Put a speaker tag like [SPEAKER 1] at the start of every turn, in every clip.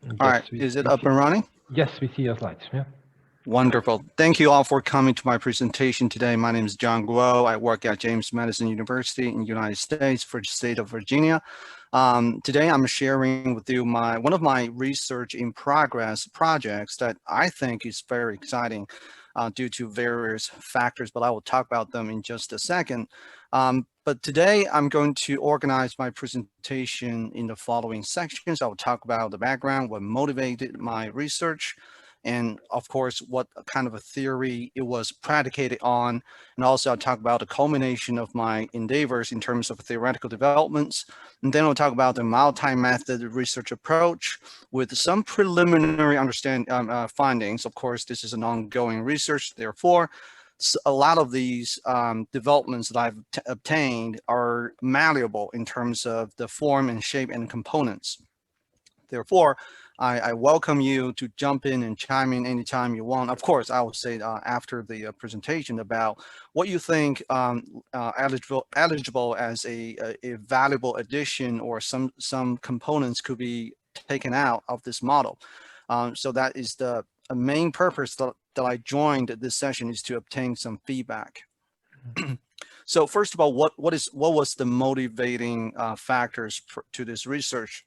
[SPEAKER 1] All
[SPEAKER 2] Yes,
[SPEAKER 1] right, is it
[SPEAKER 2] we
[SPEAKER 1] up
[SPEAKER 2] see.
[SPEAKER 1] and running?
[SPEAKER 2] Yes, we see your slides. Yeah.
[SPEAKER 1] Wonderful. Thank you all for coming to my presentation today. My name is John Guo. I work at James Madison University in the United States for the state of Virginia. Today I'm sharing with you one of my research in progress projects that I think is very exciting due to various factors, but I will talk about them in just a second. But today I'm going to organize my presentation in the following sections. I will talk about the background, what motivated my research, and of course, what kind of a theory it was predicated on. And also I'll talk about the culmination of my endeavors in terms of theoretical developments. And then we'll talk about the multi-method research approach with some preliminary findings. Of course, this is an ongoing research. Therefore, a lot of these developments that I've obtained are malleable in terms of the form and shape and components. Therefore, I welcome you to jump in and chime in anytime you want. Of course, I will say after the presentation about what you think eligible as a valuable addition, or some components could be taken out of this model. So that is the main purpose that I joined this session, is to obtain some feedback. So first of all, what was the motivating factors to this research?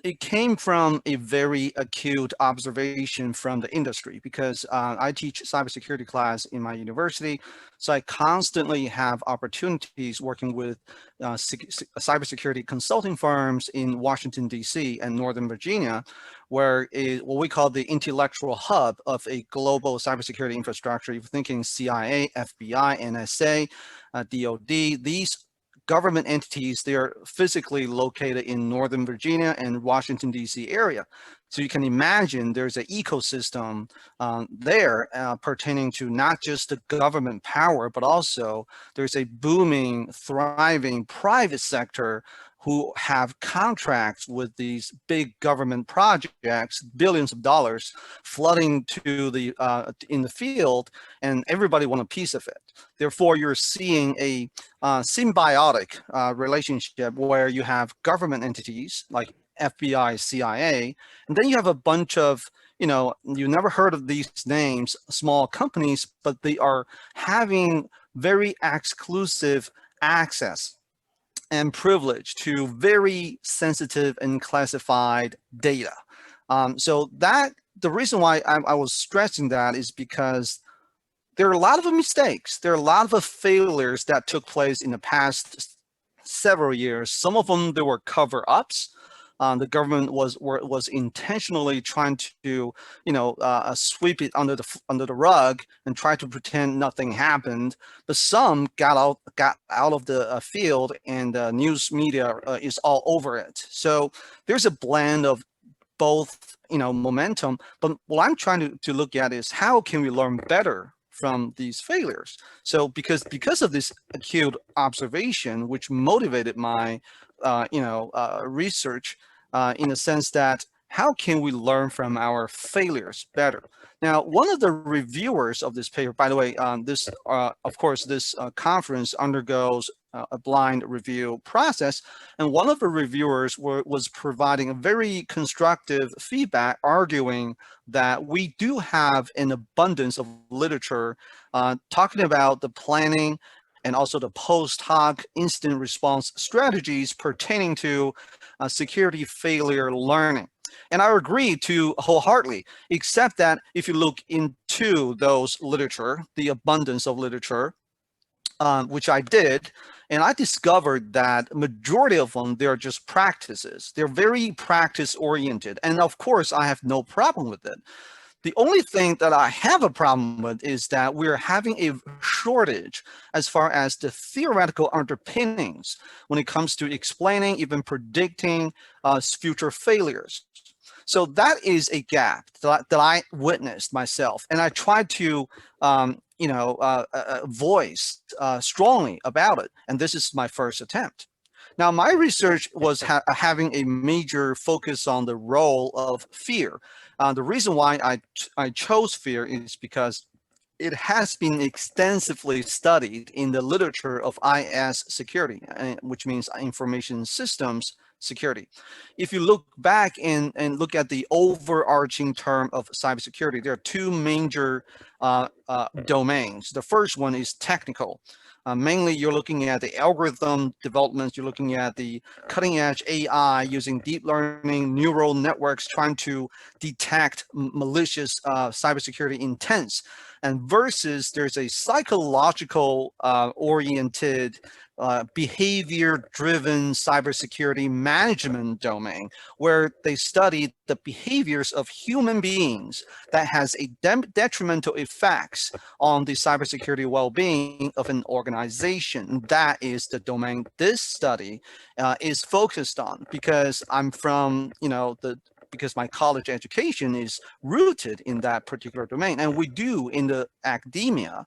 [SPEAKER 1] It came from a very acute observation from the industry, because I teach cybersecurity class in my university. So I constantly have opportunities working with cybersecurity consulting firms in Washington, D.C. and Northern Virginia, where what we call the intellectual hub of a global cybersecurity infrastructure. If you're thinking CIA, FBI, NSA, DOD, these government entities, they are physically located in Northern Virginia and Washington, D.C. area. So you can imagine there's an ecosystem there pertaining to not just the government power, but also there's a booming, thriving private sector who have contracts with these big government projects, billions of dollars flooding to the in the field, and everybody want a piece of it. Therefore, you're seeing a symbiotic relationship where you have government entities like FBI, CIA, and then you have a bunch of, you never heard of these names, small companies, but they are having very exclusive access and privilege to very sensitive and classified data. So that the reason why I was stressing that is because there are a lot of mistakes. There are a lot of failures that took place in the past several years. Some of them, there were cover-ups. The government was intentionally trying to, sweep it under the rug and try to pretend nothing happened. But some got out of the field, and news media is all over it. So there's a blend of both, momentum. But what I'm trying to look at is how can we learn better from these failures. So because of this acute observation, which motivated my research in the sense that how can we learn from our failures better? Now, one of the reviewers of this paper, by the way, of course, this conference undergoes a blind review process, and one of the reviewers was providing a very constructive feedback, arguing that we do have an abundance of literature talking about the planning and also the post hoc incident response strategies pertaining to security failure learning. And I agree to wholeheartedly, except that if you look into those literature, the abundance of literature, which I did, and I discovered that majority of them, they're just practices. They're very practice oriented. And of course, I have no problem with it. The only thing that I have a problem with is that we're having a shortage as far as the theoretical underpinnings when it comes to explaining, even predicting future failures. So that is a gap that I witnessed myself, and I tried to voice strongly about it. And this is my first attempt. Now, my research was having a major focus on the role of fear. The reason why I chose fear is because it has been extensively studied in the literature of IS security, which means information systems security. If you look back and look at the overarching term of cybersecurity, there are two major domains. The first one is technical. Mainly, you're looking at the algorithm developments. You're looking at the cutting edge AI using deep learning neural networks, trying to detect malicious cybersecurity intents. And versus there's a psychological oriented behavior-driven cybersecurity management domain, where they study the behaviors of human beings that has a detrimental effects on the cybersecurity well-being of an organization. That is the domain this study is focused on, because I'm from, because my college education is rooted in that particular domain, and we do in the academia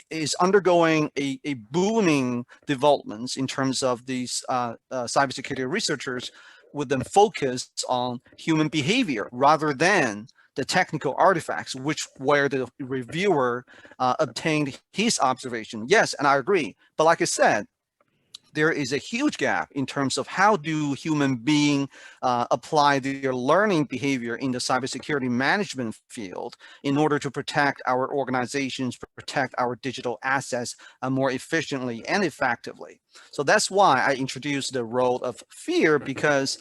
[SPEAKER 1] is undergoing a booming developments in terms of these cybersecurity researchers with them focus on human behavior rather than the technical artifacts, where the reviewer obtained his observation. Yes, and I agree. But like I said, there is a huge gap in terms of how do human beings apply their learning behavior in the cybersecurity management field in order to protect our organizations, protect our digital assets more efficiently and effectively. So that's why I introduced the role of fear, because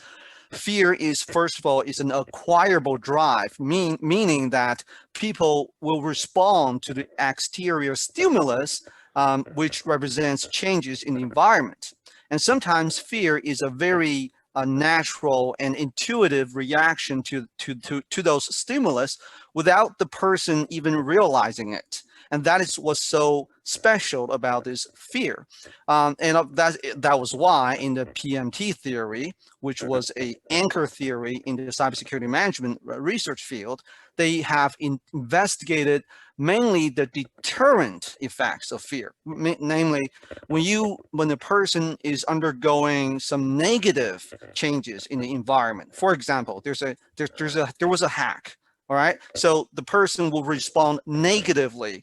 [SPEAKER 1] fear is, first of all, is an acquirable drive, meaning that people will respond to the exterior stimulus, which represents changes in the environment. And sometimes fear is a very natural and intuitive reaction to those stimulus without the person even realizing it. And that is what's so special about this fear. And that was why in the PMT theory, which was an anchor theory in the cybersecurity management research field, they have investigated mainly the deterrent effects of fear. Namely, when the person is undergoing some negative changes in the environment. For example, there was a hack. All right, so the person will respond negatively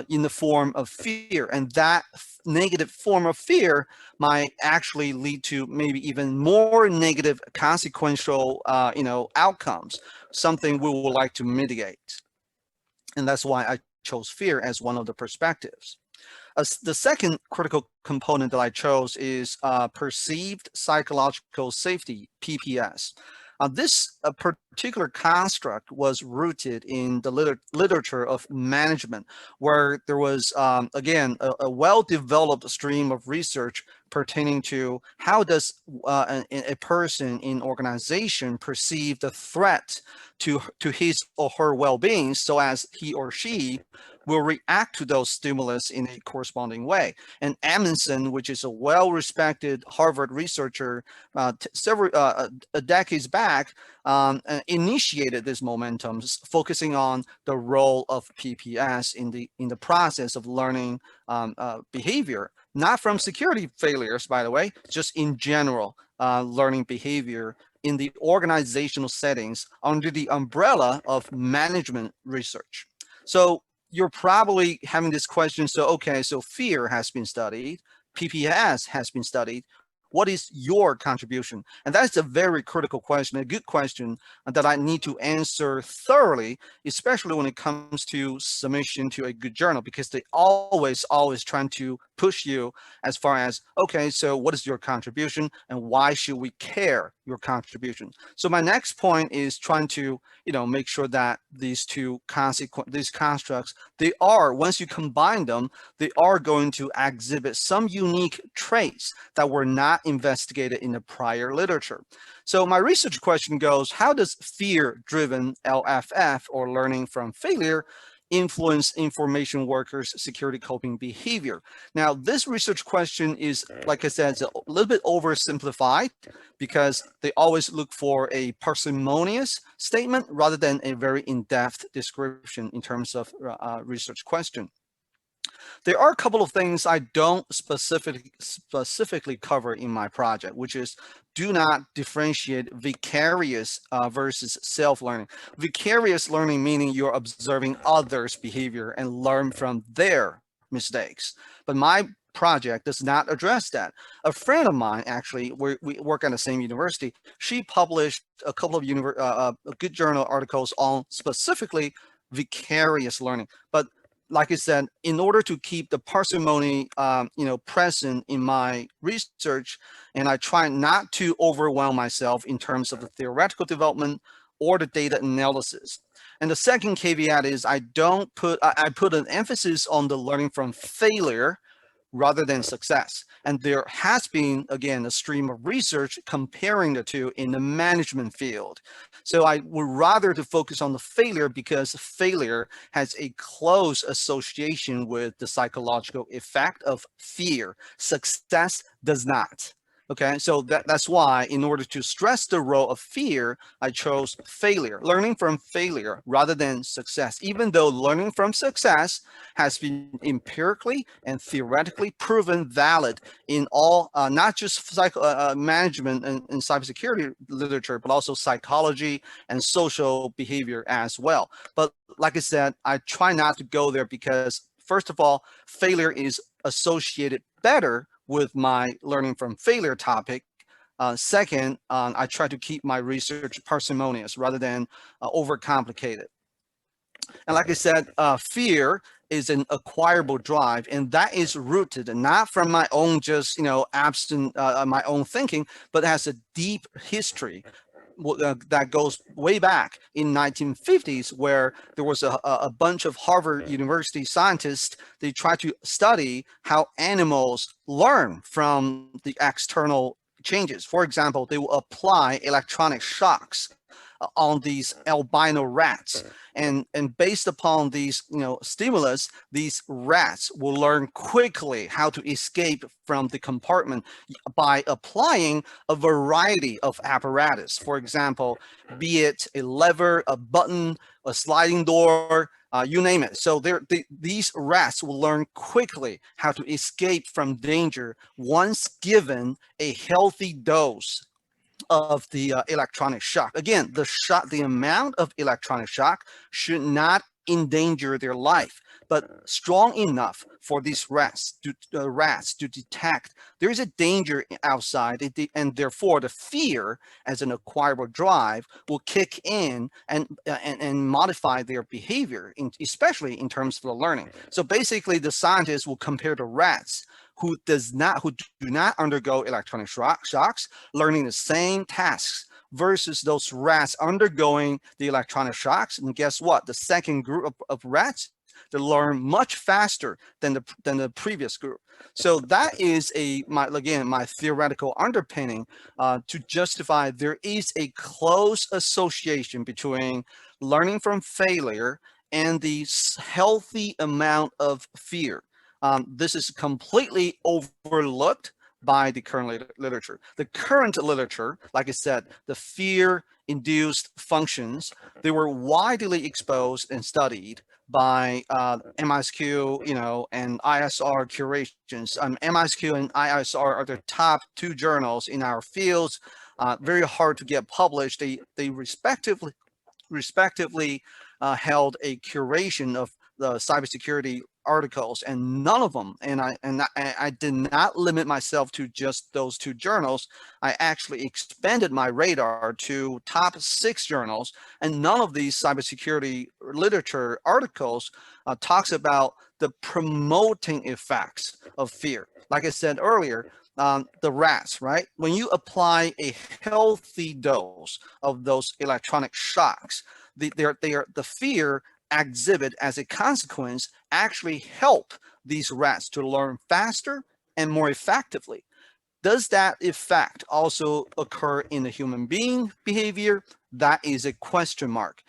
[SPEAKER 1] in the form of fear, and that negative form of fear might actually lead to maybe even more negative consequential, outcomes. Something we would like to mitigate, and that's why I chose fear as one of the perspectives. The second critical component that I chose is perceived psychological safety, PPS. This particular construct was rooted in the literature of management, where there was, again, a well-developed stream of research pertaining to how does a person in organization perceive the threat to his or her well-being, so as he or she will react to those stimulus in a corresponding way. And Madison, which is a well-respected Harvard researcher, several decades back, initiated this momentum, focusing on the role of PPS in the process of learning behavior, not from security failures, by the way, just in general learning behavior in the organizational settings under the umbrella of management research. So you're probably having this question. So, okay, so fear has been studied, PPS has been studied. What is your contribution? And that's a very critical question, a good question that I need to answer thoroughly, especially when it comes to submission to a good journal, because they always trying to push you as far as, okay, so what is your contribution and why should we care your contribution? So my next point is trying to, make sure that these constructs, they are, once you combine them, they are going to exhibit some unique traits that were not investigated in the prior literature. So my research question goes, how does fear-driven LFF, or learning from failure, influence information workers' security coping behavior? Now, this research question is, like I said, it's a little bit oversimplified, because they always look for a parsimonious statement rather than a very in-depth description in terms of research question. There are a couple of things I don't specifically cover in my project, which is do not differentiate vicarious versus self-learning. Vicarious learning meaning you're observing others' behavior and learn from their mistakes. But my project does not address that. A friend of mine, actually, we work at the same university, she published a couple of good journal articles on specifically vicarious learning. But like I said, in order to keep the parsimony, present in my research, and I try not to overwhelm myself in terms of the theoretical development or the data analysis. And the second caveat is I put an emphasis on the learning from failure rather than success. And there has been, again, a stream of research comparing the two in the management field. So I would rather to focus on the failure because failure has a close association with the psychological effect of fear. Success does not. Okay, so that's why in order to stress the role of fear, I chose failure, learning from failure rather than success, even though learning from success has been empirically and theoretically proven valid in all, not just management and cybersecurity literature, but also psychology and social behavior as well. But like I said, I try not to go there because, first of all, failure is associated better with my learning from failure topic. Second, I try to keep my research parsimonious rather than overcomplicated. And like I said, fear is an acquirable drive, and that is rooted not from my own my own thinking, but has a deep history that goes way back in 1950s, where there was a bunch of Harvard University scientists. They tried to study how animals learn from the external changes. For example, they will apply electronic shocks on these albino rats, and based upon these stimulus, these rats will learn quickly how to escape from the compartment by applying a variety of apparatus. For example, be it a lever, a button, a sliding door, you name it. So these rats will learn quickly how to escape from danger once given a healthy dose of the electronic shock. Again, the amount of electronic shock should not endanger their life, but strong enough for these rats to detect there is a danger outside, and therefore the fear as an acquirable drive will kick in and modify their behavior, especially in terms of the learning. So basically, the scientists will compare the rats who do not undergo electronic shocks, learning the same tasks, versus those rats undergoing the electronic shocks. And guess what? The second group of rats, they learn much faster than the previous group. So that is my theoretical underpinning to justify there is a close association between learning from failure and the healthy amount of fear. This is completely overlooked by the current literature. The current literature, like I said, the fear-induced functions, they were widely exposed and studied by MISQ, and ISR curations. MISQ and ISR are the top two journals in our fields. Very hard to get published. They respectively held a curation of the cybersecurity articles, and none of them, and I did not limit myself to just those two journals. I actually expanded my radar to top 6 journals, and none of these cybersecurity literature articles talks about the promoting effects of fear. Like I said earlier, the rats, right? When you apply a healthy dose of those electronic shocks, the fear exhibit as a consequence actually help these rats to learn faster and more effectively. Does that effect also occur in the human being behavior? That is a question mark.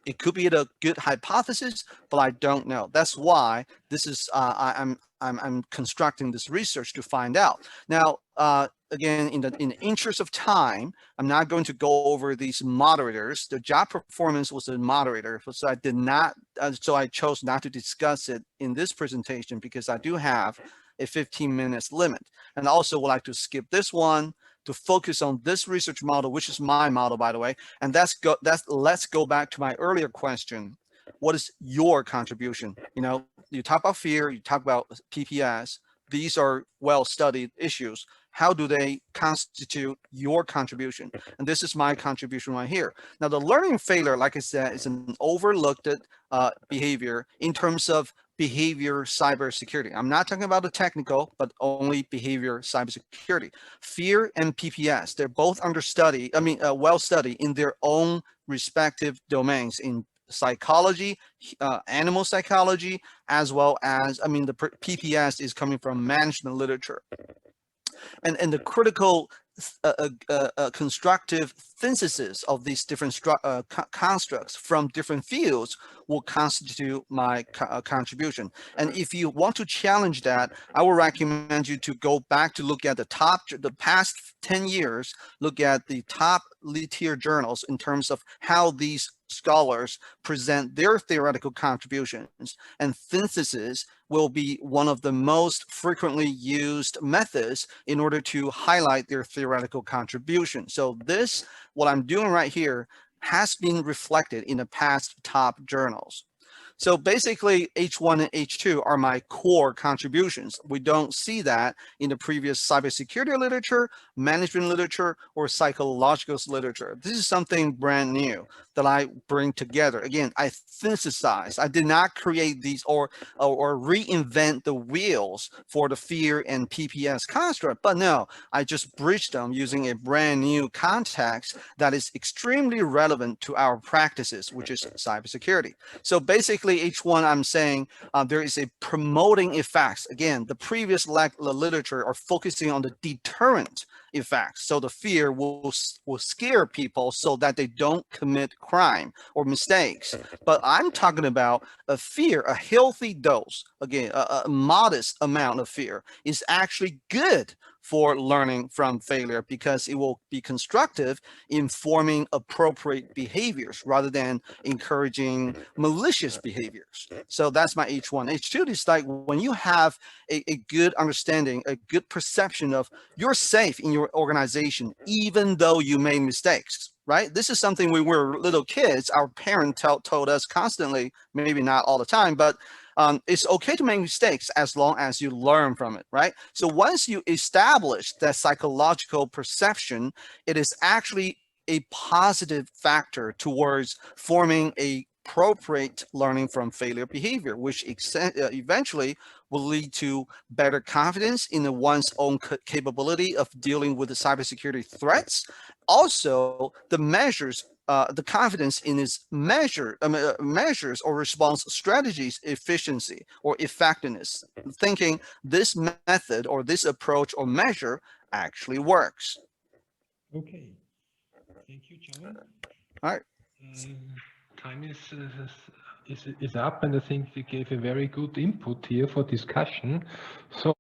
[SPEAKER 1] It could be a good hypothesis, but I don't know. That's why this is I'm constructing this research to find out. Now, again, in the interest of time, I'm not going to go over these moderators. The job performance was a moderator, so I did not. So I chose not to discuss it in this presentation because I do have a 15 minutes limit, and also would like to skip this one to focus on this research model, which is my model, by the way. And let's go back to my earlier question. What is your contribution? You talk about fear, you talk about PPS, these are well-studied issues. How do they constitute your contribution? And this is my contribution right here. Now, the learning failure, like I said, is an overlooked behavior in terms of behavior cybersecurity. I'm not talking about the technical, but only behavior cybersecurity. Fear and PPS, they're both well studied in their own respective domains in psychology, animal psychology, as well as, the PPS is coming from management literature. And the critical constructive synthesis of these different constructs from different fields will constitute my contribution. And if you want to challenge that, I would recommend you to go back to look at the past 10 years, look at the top tier journals in terms of how these scholars present their theoretical contributions, and synthesis will be one of the most frequently used methods in order to highlight their theoretical contribution. So this, what I'm doing right here, has been reflected in the past top journals. So basically, H1 and H2 are my core contributions. We don't see that in the previous cybersecurity literature, management literature, or psychological literature. This is something brand new that I bring together. Again, I synthesize. I did not create these or reinvent the wheels for the fear and PPS construct, but no, I just bridged them using a brand new context that is extremely relevant to our practices, which is cybersecurity. So basically, H1, I'm saying there is a promoting effects. Again, the previous literature are focusing on the deterrent effects. So the fear will scare people so that they don't commit crime or mistakes. But I'm talking about a fear, a healthy dose, again, a modest amount of fear is actually good for learning from failure, because it will be constructive in forming appropriate behaviors rather than encouraging malicious behaviors. So that's my H1. H2 is like when you have a good understanding, a good perception of you're safe in your organization, even though you made mistakes, right? This is something when we were little kids, our parents told us constantly, maybe not all the time, but it's okay to make mistakes as long as you learn from it, right? So once you establish that psychological perception, it is actually a positive factor towards forming a appropriate learning from failure behavior, which eventually will lead to better confidence in one's own capability of dealing with the cybersecurity threats. Also, the measures, the confidence in its measures or response strategies efficiency or effectiveness, thinking this method or this approach or measure actually works.
[SPEAKER 2] Okay, thank you, John.
[SPEAKER 1] All right.
[SPEAKER 2] Time is up, and I think we gave a very good input here for discussion. So